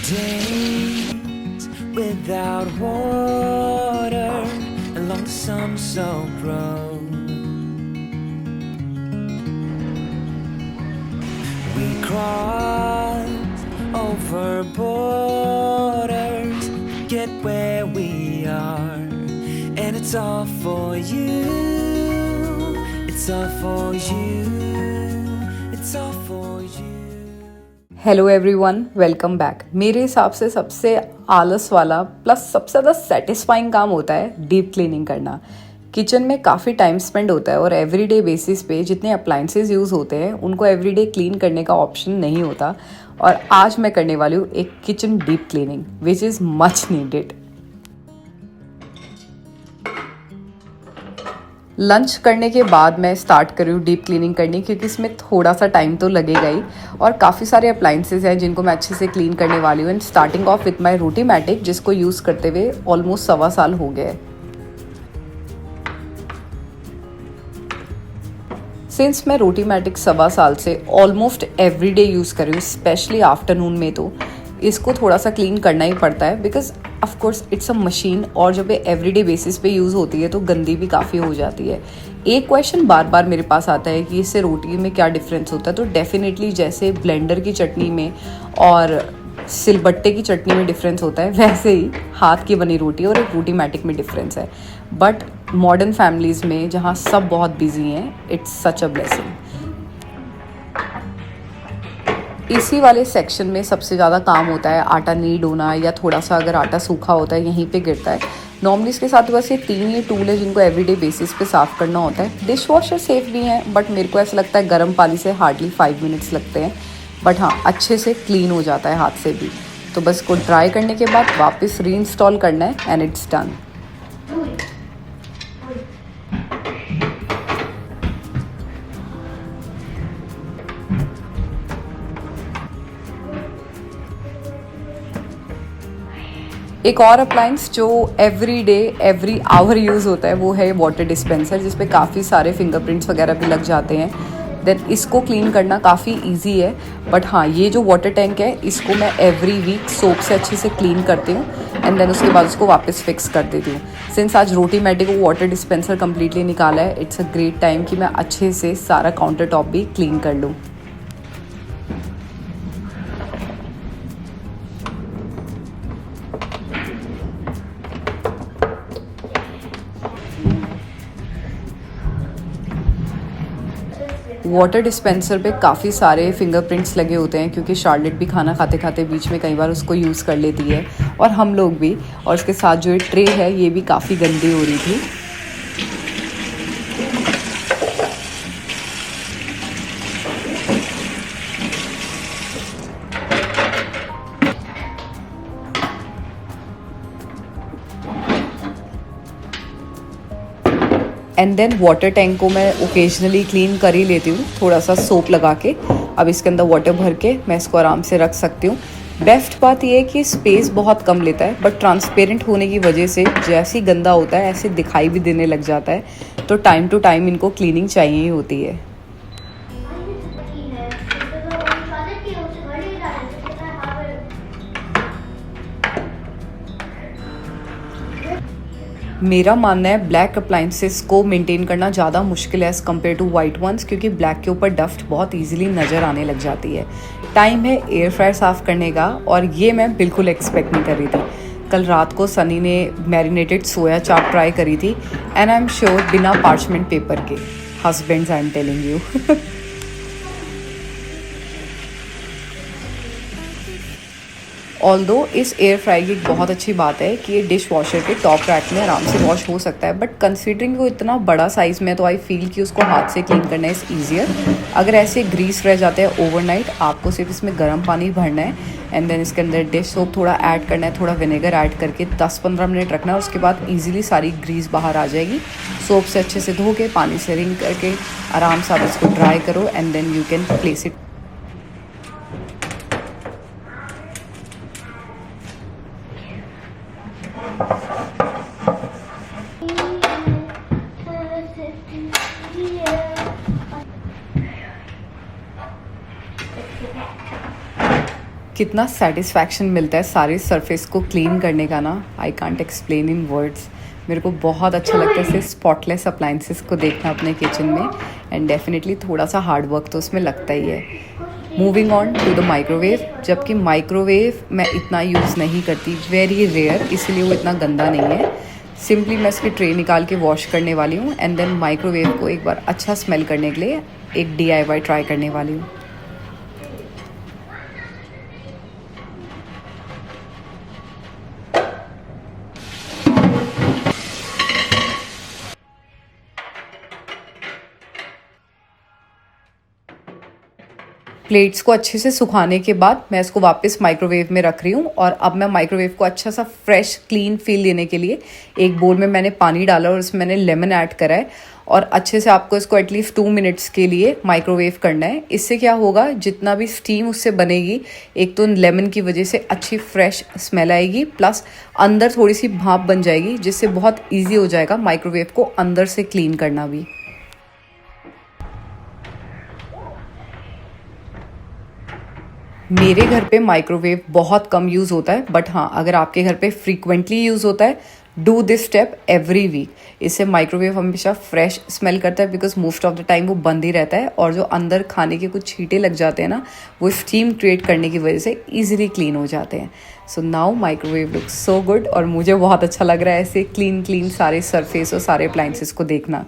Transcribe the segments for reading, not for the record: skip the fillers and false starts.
Days without water along the sun-soaked road. We crossed over borders, get where we are, and it's all for you. It's all for you. It's all for you. Hello everyone, welcome back. मेरे हिसाब से सबसे आलस वाला plus सबसे ज़्यादा satisfying काम होता है डीप क्लीनिंग करना। किचन में काफ़ी टाइम स्पेंड होता है और एवरीडे बेसिस पे जितने अप्लाइंसेस यूज़ होते हैं उनको एवरीडे क्लीन करने का ऑप्शन नहीं होता। और आज मैं करने वाली हूँ एक kitchen deep cleaning which is much needed. Lunch करने के बाद मैं स्टार्ट कर रही हूँ डीप क्लीनिंग करनी, क्योंकि इसमें थोड़ा सा टाइम तो लगेगा ही और काफ़ी सारे अप्लाइंसेस हैं जिनको मैं अच्छे से क्लीन करने वाली हूँ। And starting off with my Rotimatic, जिसको यूज़ करते हुए ऑलमोस्ट 1.25 साल हो गए। सिंस मैं रोटीमैटिक 1.25 साल से ऑलमोस्ट एवरीडे यूज़ कर रही हूँ, स्पेशली आफ्टरनून में, तो इसको थोड़ा सा क्लीन करना ही पड़ता है because of course it's a machine, और जब ये एवरीडे बेसिस पे यूज़ होती है तो गंदी भी काफ़ी हो जाती है। एक क्वेश्चन बार बार मेरे पास आता है कि इससे रोटी में क्या डिफरेंस होता है। तो डेफिनेटली जैसे ब्लेंडर की चटनी में और सिलबट्टे की चटनी में डिफरेंस होता है, वैसे ही हाथ की बनी रोटी और एक रोटीमैटिक में डिफरेंस है। बट मॉडर्न फैमिलीज़ में जहाँ सब बहुत बिजी हैं, इट्स सच अ ब्लेसिंग। इसी वाले सेक्शन में सबसे ज़्यादा काम होता है आटा नीड होना, या थोड़ा सा अगर आटा सूखा होता है यहीं पे गिरता है। नॉर्मली इसके साथ बस ये 3 ही टूल है जिनको एवरीडे बेसिस पे साफ़ करना होता है। डिश वॉशर सेफ भी हैं, बट मेरे को ऐसा लगता है गर्म पानी से हार्डली 5 मिनट्स लगते हैं, बट हाँ अच्छे से क्लीन हो जाता है हाथ से भी। तो बस इसको ड्राई करने के बाद वापस री इंस्टॉल करना है एंड इट्स डन। एक और अप्लाइंस जो every day every hour use होता है वो है वाटर डिस्पेंसर, जिस पे काफ़ी सारे फिंगरप्रिंट्स वगैरह भी लग जाते हैं। देन इसको क्लीन करना काफ़ी इजी है। बट हाँ, ये जो वाटर टैंक है इसको मैं एवरी वीक सोप से अच्छे से क्लीन करती हूँ एंड देन उसके बाद उसको वापस फिक्स कर देती हूँ। सिंस आज रोटीमैटिक को वाटर डिस्पेंसर कम्प्लीटली निकाला है, इट्स अ ग्रेट टाइम कि मैं अच्छे से सारा काउंटर टॉप भी क्लीन कर लूँ। वाटर डिस्पेंसर पे काफ़ी सारे फिंगरप्रिंट्स लगे होते हैं, क्योंकि शार्लेट भी खाना खाते खाते बीच में कई बार उसको यूज़ कर लेती है और हम लोग भी। और इसके साथ जो ये ट्रे है ये भी काफ़ी गंदी हो रही थी। एंड देन वाटर टैंक को मैं ओकेजनली क्लीन कर ही लेती हूँ थोड़ा सा सोप लगा के। अब इसके अंदर वाटर भर के मैं इसको आराम से रख सकती हूँ। बेस्ट बात यह है कि स्पेस बहुत कम लेता है, बट ट्रांसपेरेंट होने की वजह से जैसे ही गंदा होता है ऐसे दिखाई भी देने लग जाता है। तो टाइम टू टाइम इनको क्लीनिंग चाहिए ही होती है। मेरा मानना है ब्लैक अप्लाइंसेस को मेंटेन करना ज़्यादा मुश्किल है as compare to white ones, क्योंकि ब्लैक के ऊपर डस्ट बहुत इजीली नज़र आने लग जाती है। टाइम है एयर फ्रायर साफ़ करने का, और ये मैं बिल्कुल एक्सपेक्ट नहीं कर रही थी। कल रात को सनी ने मैरिनेटेड सोया चाप ट्राई करी थी एंड आई एम श्योर बिना पार्चमेंट पेपर के। Husbands, I am telling you. Although इस एयर फ्राई की एक बहुत अच्छी बात है कि ये डिश वॉशर के टॉप रैक में आराम से वॉश हो सकता है, बट कंसीडरिंग वो इतना बड़ा साइज़ में है तो आई फील कि उसको हाथ से क्लीन करना इज़ ईजियर। अगर ऐसे ग्रीस रह जाते हैं ओवरनाइट, आपको सिर्फ इसमें गर्म पानी भरना है एंड देन इसके अंदर डिश सोप थोड़ा ऐड करना है, थोड़ा विनेगर ऐड करके 10-15 मिनट रखना है। उसके बाद ईजिली सारी ग्रीस बाहर आ जाएगी। सोप से अच्छे से धो के पानी से रिंग करके आराम से आप इसको ड्राई करो and then you can place it. कितना सेटिस्फैक्शन मिलता है सारे सरफेस को क्लीन करने का ना, I can't explain in words. मेरे को बहुत अच्छा लगता है ऐसे स्पॉटलेस अप्लाइंसेस को देखना अपने किचन में, एंड डेफिनेटली थोड़ा सा हार्ड वर्क तो उसमें लगता ही है। Moving on to the microwave, जबकि माइक्रोवेव मैं इतना यूज़ नहीं करती, वेरी रेयर, इसीलिए वो इतना गंदा नहीं है। सिंपली मैं इसकी ट्रे निकाल के वॉश करने वाली हूँ एंड देन माइक्रोवेव को एक बार अच्छा स्मेल करने के लिए एक DIY ट्राई करने वाली हूँ। प्लेट्स को अच्छे से सुखाने के बाद मैं इसको वापस माइक्रोवेव में रख रही हूँ, और अब मैं माइक्रोवेव को अच्छा सा फ्रेश क्लीन फील देने के लिए एक बोल में मैंने पानी डाला और उसमें मैंने लेमन ऐड करा है, और अच्छे से आपको इसको एटलीस्ट 2 मिनट्स के लिए माइक्रोवेव करना है। इससे क्या होगा, जितना भी स्टीम उससे बनेगी, एक तो लेमन की वजह से अच्छी फ्रेश स्मेल आएगी, प्लस अंदर थोड़ी सी भाप बन जाएगी, जिससे बहुत ईजी हो जाएगा माइक्रोवेव को अंदर से क्लीन करना भी। मेरे घर पे माइक्रोवेव बहुत कम यूज़ होता है, बट हाँ, अगर आपके घर पे फ्रीक्वेंटली यूज़ होता है, do this step every week. इससे माइक्रोवेव हमेशा फ्रेश स्मेल करता है, because most of the time वो बंद ही रहता है, और जो अंदर खाने के कुछ छींटे लग जाते हैं ना, वो स्टीम क्रिएट करने की वजह से ईजिली क्लीन हो जाते हैं। So now microwave look so good, और मुझे बहुत अच्छा लग रहा है ऐसे क्लीन सारे सरफेस और सारे अप्लाइंसेस को देखना।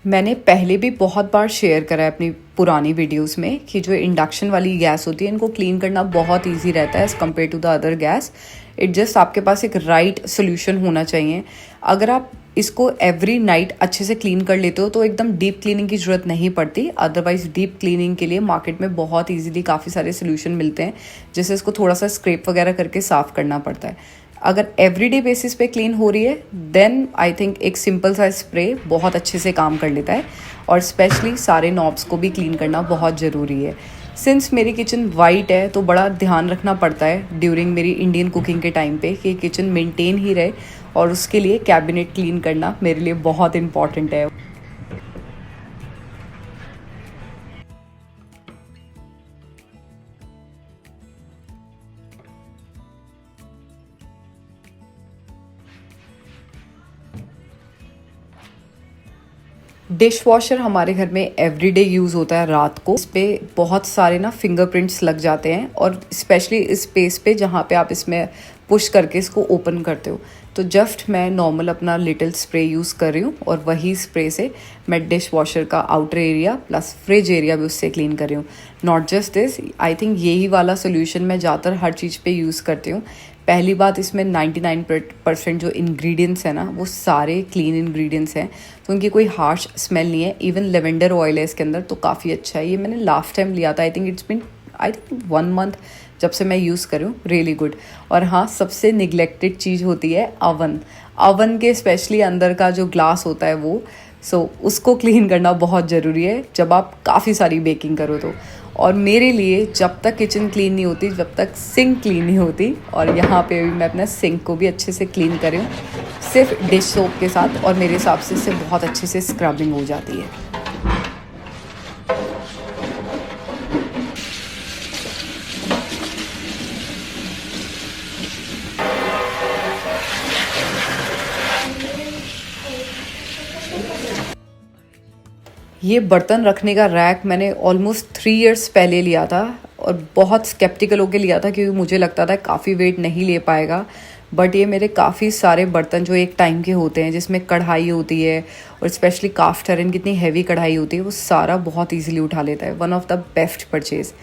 मैंने पहले भी बहुत बार शेयर करा है अपनी पुरानी वीडियोस में कि जो इंडक्शन वाली गैस होती है, इनको क्लीन करना बहुत इजी रहता है as compare to the other gas. It just आपके पास एक राइट सोल्यूशन होना चाहिए। अगर आप इसको एवरी नाइट अच्छे से क्लीन कर लेते हो तो एकदम डीप क्लीनिंग की ज़रूरत नहीं पड़ती। अदरवाइज डीप क्लीनिंग के लिए मार्केट में बहुत ईजीली काफ़ी सारे सोल्यूशन मिलते हैं, जिससे इसको थोड़ा सा स्क्रैप वगैरह करके साफ़ करना पड़ता है। अगर एवरीडे बेसिस पे क्लीन हो रही है, देन आई थिंक एक सिंपल सा स्प्रे बहुत अच्छे से काम कर लेता है, और स्पेशली सारे नॉब्स को भी क्लीन करना बहुत ज़रूरी है। सिंस मेरी किचन वाइट है तो बड़ा ध्यान रखना पड़ता है ड्यूरिंग मेरी इंडियन कुकिंग के टाइम पे कि किचन मेंटेन ही रहे, और उसके लिए कैबिनेट क्लीन करना मेरे लिए बहुत इंपॉर्टेंट है। डिश वॉशर हमारे घर में एवरीडे यूज़ होता है रात को। इस पे बहुत सारे ना फिंगरप्रिंट्स लग जाते हैं, और स्पेशली इस स्पेस पे जहाँ पे आप इसमें पुश करके इसको ओपन करते हो। तो जस्ट मैं नॉर्मल अपना लिटिल स्प्रे यूज़ कर रही हूँ, और वही स्प्रे से मैं डिश वॉशर का outer area plus fridge area भी उससे क्लीन कर रही हूँ। Not just this, I think यही वाला सोल्यूशन मैं ज़्यादातर हर चीज़ पे यूज़ करती हूँ। पहली बात, इसमें 99% जो इंग्रेडिएंट्स हैं ना, वो सारे क्लीन इंग्रेडिएंट्स हैं, तो उनकी कोई हार्श स्मेल नहीं है। इवन लेवेंडर ऑयल है इसके अंदर, तो काफ़ी अच्छा है। ये मैंने लास्ट टाइम लिया था, आई थिंक 1 मंथ जब से मैं यूज़ कर रही हूँ, रियली गुड। और हाँ, सबसे निगलेक्टेड चीज़ होती है अवन के स्पेशली अंदर का जो ग्लास होता है वो, उसको क्लीन करना बहुत ज़रूरी है जब आप काफ़ी सारी बेकिंग करो तो। और मेरे लिए जब तक किचन क्लीन नहीं होती, जब तक सिंक क्लीन नहीं होती, और यहाँ पे भी मैं अपना सिंक को भी अच्छे से क्लीन कर रही हूँ सिर्फ डिश सोप के साथ, और मेरे हिसाब से इससे बहुत अच्छे से स्क्रबिंग हो जाती है। ये बर्तन रखने का रैक मैंने ऑलमोस्ट 3 इयर्स पहले लिया था, और बहुत स्केप्टिकल होके लिया था क्योंकि मुझे लगता था काफ़ी वेट नहीं ले पाएगा। बट ये मेरे काफ़ी सारे बर्तन जो एक टाइम के होते हैं, जिसमें कढ़ाई होती है, और स्पेशली कास्ट आयरन कितनी हैवी कढ़ाई होती है, वो सारा बहुत ईजिली उठा लेता है। One of the best purchase.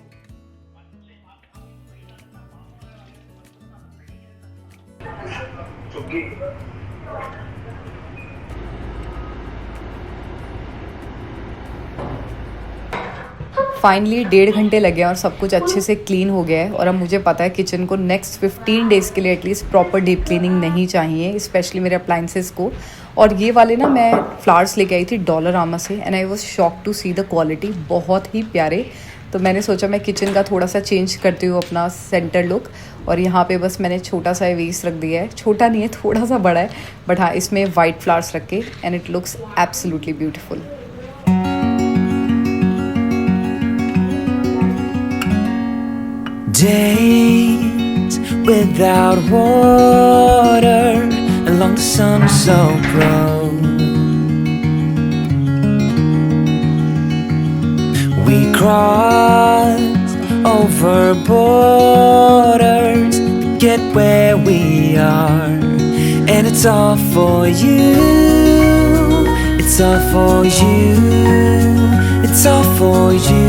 Finally 1.5 घंटे लगे और सब कुछ अच्छे से क्लीन हो गया है, और अब मुझे पता है किचन को नेक्स्ट 15 डेज़ के लिए एटलीस्ट प्रॉपर डीप क्लीनिंग नहीं चाहिए, स्पेशली मेरे अप्लाइंसेस को। और ये वाले ना मैं फ्लावर्स लेके आई थी डॉलरामा से, and I was shocked to see the quality, बहुत ही प्यारे। तो मैंने सोचा मैं किचन का थोड़ा सा चेंज करती हूँ अपना सेंटर लुक, और यहाँ पे बस मैंने छोटा सा वेस रख दिया है, छोटा नहीं है थोड़ा सा बड़ा है, बट हाँ इसमें वाइट फ्लावर्स रख के and it looks absolutely beautiful. Days without water along the sun-soaked road. We crossed over borders to get where we are, and it's all for you. It's all for you. It's all for you.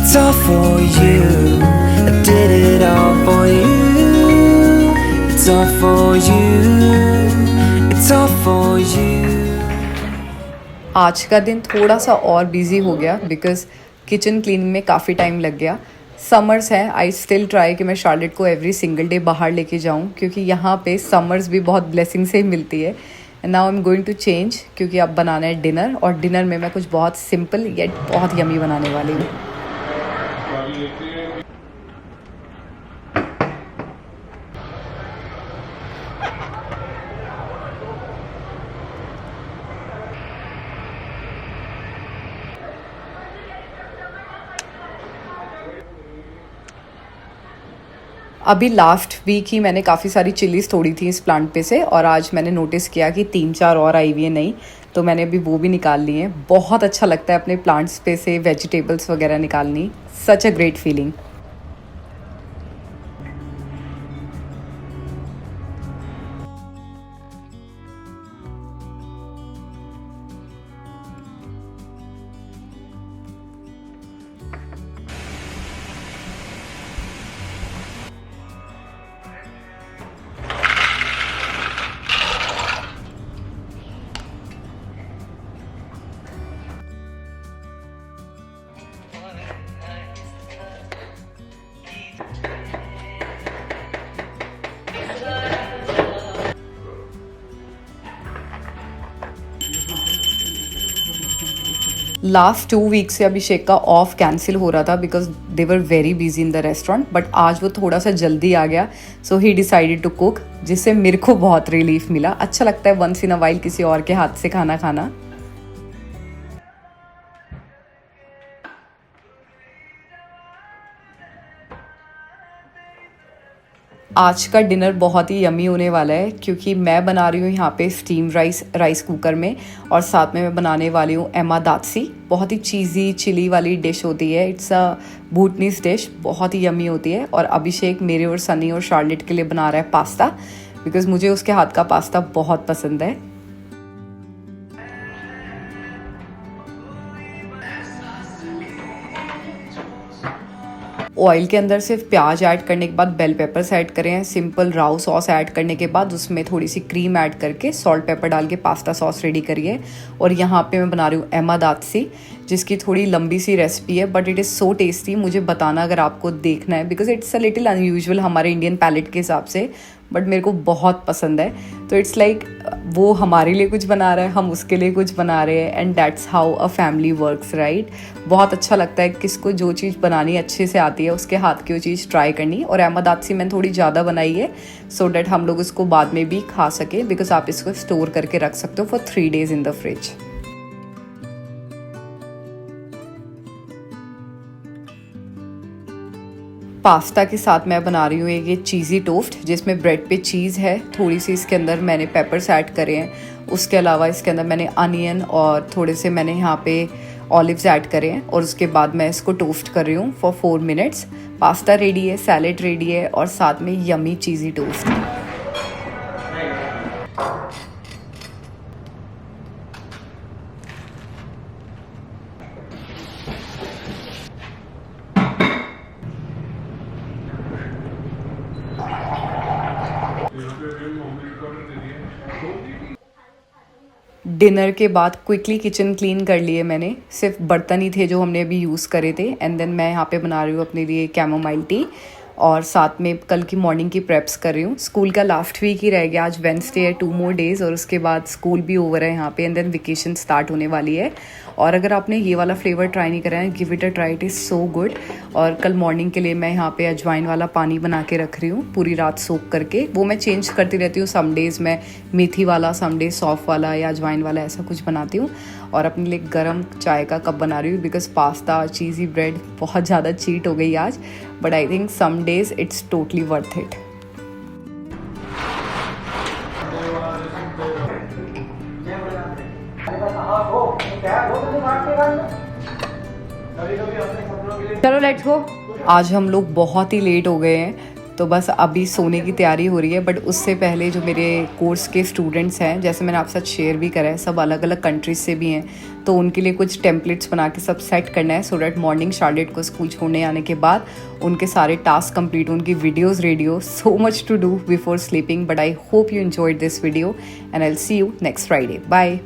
It's all for you. I did it all for you. It's all for you. It's all for you. आज का दिन थोड़ा सा और busy हो गया because kitchen cleaning में काफ़ी टाइम लग गया। समर्स है, आई स्टिल ट्राई कि मैं शार्लेट को एवरी सिंगल डे बाहर लेके जाऊं, क्योंकि यहाँ पे समर्स भी बहुत ब्लेसिंग से ही मिलती है। And now I am going to change, क्योंकि अब बनाना है डिनर, और डिनर में मैं कुछ बहुत सिंपल येट बहुत यमी बनाने वाली हूँ। अभी लास्ट वीक ही मैंने काफ़ी सारी चिलीज़ तोड़ी थी इस प्लांट पे से, और आज मैंने नोटिस किया कि 3-4 और आई हुई है नई, तो मैंने अभी वो भी निकाल ली हैं। बहुत अच्छा लगता है अपने प्लांट्स पे से वेजिटेबल्स वगैरह निकालनी, such a great feeling. Last 2 week से अभिषेक का ऑफ कैंसिल हो रहा था because they were very busy in the restaurant, but आज वो थोड़ा सा जल्दी आ गया, so he decided to cook, जिससे मेरे को बहुत रिलीफ मिला। अच्छा लगता है वंस इन अ वाइल किसी और के हाथ से खाना खाना। आज का डिनर बहुत ही यमी होने वाला है, क्योंकि मैं बना रही हूँ यहाँ पे स्टीम राइस कुकर में, और साथ में मैं बनाने वाली हूँ एमा दात्सी। बहुत ही चीज़ी चिली वाली डिश होती है, इट्स अ भूटनीस डिश, बहुत ही यमी होती है। और अभिषेक मेरे और सनी और शार्लेट के लिए बना रहा है पास्ता, बिकॉज मुझे उसके हाथ का पास्ता बहुत पसंद है। ऑयल के अंदर सिर्फ प्याज ऐड करने के बाद बेल पेपर्स ऐड करें हैं, सिंपल राव सॉस ऐड करने के बाद उसमें थोड़ी सी क्रीम ऐड करके सॉल्ट पेपर डाल के पास्ता सॉस रेडी करिए। और यहाँ पे मैं बना रही हूँ एमा दात्सी, जिसकी थोड़ी लंबी सी रेसिपी है, but it is so tasty. मुझे बताना अगर आपको देखना है, because it's a little unusual हमारे इंडियन पैलेट के हिसाब से, बट मेरे को बहुत पसंद है। तो इट्स लाइक वो हमारे लिए कुछ बना रहा है, हम उसके लिए कुछ बना रहे हैं, and that's how a family works, right. बहुत अच्छा लगता है किसको जो चीज़ बनानी अच्छे से आती है उसके हाथ की वो चीज़ ट्राई करनी। और एमा दात्सी मैंने थोड़ी ज़्यादा बनाई है सो डैट हम लोग उसको बाद में भी खा सके, बिकॉज आप इसको स्टोर करके रख सकते हो for 3 days in the fridge. Pasta के साथ मैं बना रही हूँ ये चीज़ी टोस्ट, जिसमें ब्रेड पे चीज़ है, थोड़ी सी इसके अंदर मैंने पेपर्स ऐड करे हैं, उसके अलावा इसके अंदर मैंने अनियन और थोड़े से मैंने यहाँ पे ऑलिव्स ऐड करे हैं, और उसके बाद मैं इसको टोस्ट कर रही हूँ फॉर 4 minutes। पास्ता रेडी है, सैलेड रेडी है, और साथ में यमी चीज़ी टोस्ट। डिनर के बाद क्विकली किचन क्लीन कर लिए मैंने, सिर्फ बर्तन ही थे जो हमने अभी यूज़ करे थे। एंड देन मैं यहाँ पे बना रही हूँ अपने लिए कैमोमाइल टी, और साथ में कल की मॉर्निंग की प्रेप्स कर रही हूँ। स्कूल का लास्ट वीक ही रह गया, आज वेंसडे है, 2 more days और उसके बाद स्कूल भी ओवर है यहाँ पे एंड देन वेकेशन स्टार्ट होने वाली है। और अगर आपने ये वाला फ्लेवर ट्राई नहीं करा है, give it a try, it is so good. और कल मॉर्निंग के लिए मैं यहाँ पे अजवाइन वाला पानी बना के रख रही हूँ पूरी रात सोक करके। वो मैं चेंज करती रहती हूँ, सम डेज़ मैं मेथी वाला, सम डेज सौंफ वाला या अजवाइन वाला ऐसा कुछ बनाती हूँ। और अपने लिए गर्म चाय का कप बना रही हूँ बिकॉज पास्ता, चीज़ी ब्रेड बहुत ज़्यादा चीट हो गई आज, but I think some days it's totally worth it. चलो लेट्स गो। आज हम लोग बहुत ही लेट हो गए हैं, तो बस अभी सोने की तैयारी हो रही है। बट उससे पहले जो मेरे कोर्स के स्टूडेंट्स हैं, जैसे मैंने आपके साथ शेयर भी करा है, सब अलग अलग कंट्रीज से भी हैं, तो उनके लिए कुछ टेम्पलेट्स बना के सब सेट करना है सो डैट मॉर्निंग शार्लेट को स्कूल छोड़ने आने के बाद उनके सारे टास्क कंप्लीट, उनकी videos radio, so much to do before sleeping. But I hope you enjoyed this video and I will see you next Friday. Bye.